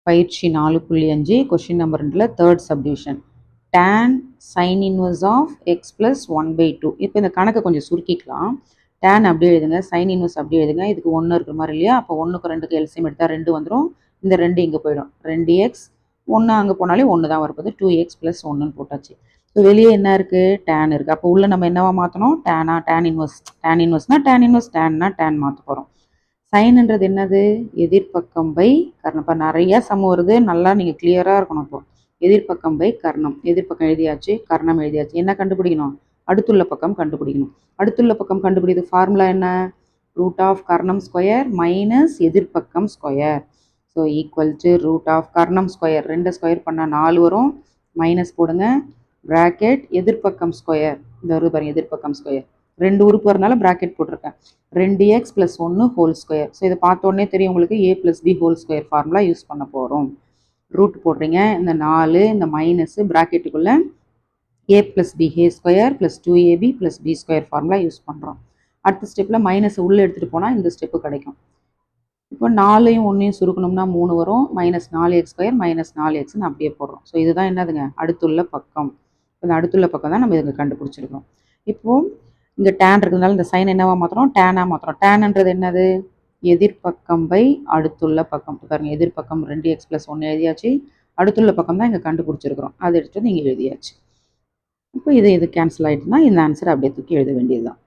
பயிற்சி 4.5 question number 2ல third subdivision tan sin inverse of X plus 1/2. இப்போ இந்த கணக்கை கொஞ்சம் சுருக்கிக்கலாம். tan அப்படியே எழுதுங்க, சைன் இன்வர்ஸ் அப்படியே எழுதுங்க. இதுக்கு 1 இருக்கிற மாதிரி இல்லையா, அப்போ 1க்கு 2க்கு எல்சியம் எடுத்தால் 2 வந்துடும். இந்த 2 இங்கே போயிடும், 2x 1 அங்கே போனாலே 1 தான் வரப்போகுது. 2x + 1ன்னு போட்டாச்சு. ஸோ வெளியே என்ன இருக்குது, tan இருக்குது. அப்போ உள்ள நம்ம என்னவா மாற்றணும், tan இன்வர்ஸ். tan இன்வர்ஸ்னா tan இன்வர்ஸ், tanனா tan மாற்ற போகிறோம். சைன்ன்றது என்னது, எதிர்பக்கம் பை கர்ணம். இப்போ நிறைய சம் வருது, நல்லா நீங்கள் கிளியராக இருக்கணும். இப்போ எதிர்பக்கம் பை கர்ணம், எதிர்பக்கம் எழுதியாச்சு, கர்ணம் எழுதியாச்சு. என்ன கண்டுபிடிக்கணும், அடுத்துள்ள பக்கம் கண்டுபிடிக்கணும். அடுத்துள்ள பக்கம் கண்டுபிடிக்கிறது ஃபார்முலா என்ன, ரூட் ஆஃப் கர்ணம் ஸ்கொயர் மைனஸ் எதிர்பக்கம் square. So equal to root of கர்ணம் ஸ்கொயர், 2 ஸ்கொயர் பண்ணால் 4 வரும், மைனஸ் போடுங்க, ப்ராக்கெட் எதிர்பக்கம் ஸ்கொயர், இந்த வருது பாருங்கள் எதிர்பக்கம் ஸ்கொயர், 2 உறுப்பு வரனால ப்ராக்கெட் போட்டிருக்கேன், 2x + 1 ஹோல் ஸ்கொயர். ஸோ இதை பார்த்தோன்னே தெரியும் உங்களுக்கு, a + b whole square formula use பண்ண போகிறோம். ரூட் போடுறீங்க, இந்த 4 இந்த மைனஸு ப்ராக்கெட்டுக்குள்ளே a + b a square + 2ab + b square formula use பண்ணுறோம். அடுத்த ஸ்டெப்பில் மைனஸ் உள்ளே எடுத்துகிட்டு போனால் இந்த ஸ்டெப்பு கிடைக்கும். இப்போ 4யும் 1யும் சுருக்கணும்னா 3 வரும், -4x² -4xன்னு அப்படியே போடுறோம். ஸோ இதுதான் என்னதுங்க, அடுத்துள்ள பக்கம். இந்த அடுத்துள்ள பக்கம் தான் நம்ம இதுங்க கண்டுபிடிச்சிருக்கோம். இப்போது இங்கே tan இருக்கிறதுனால இந்த சைன் என்னவா மாற்றுறோம், டேனாக மாற்றுறோம். டேன்ன்றது என்னது, எதிர்பக்கம் பை அடுத்துள்ள பக்கம். பாருங்கள் எதிர்பக்கம் 2x + 1 எழுதியாச்சு, அடுத்துள்ள பக்கம் தான் இங்கே கண்டுபிடிச்சிருக்கிறோம், அதை எடுத்து நீங்கள் எழுதியாச்சு. இப்போ இது கேன்சல் ஆகிட்டுனா இந்த ஆன்சர் அப்படியே தூக்கி எழுத வேண்டியது தான்.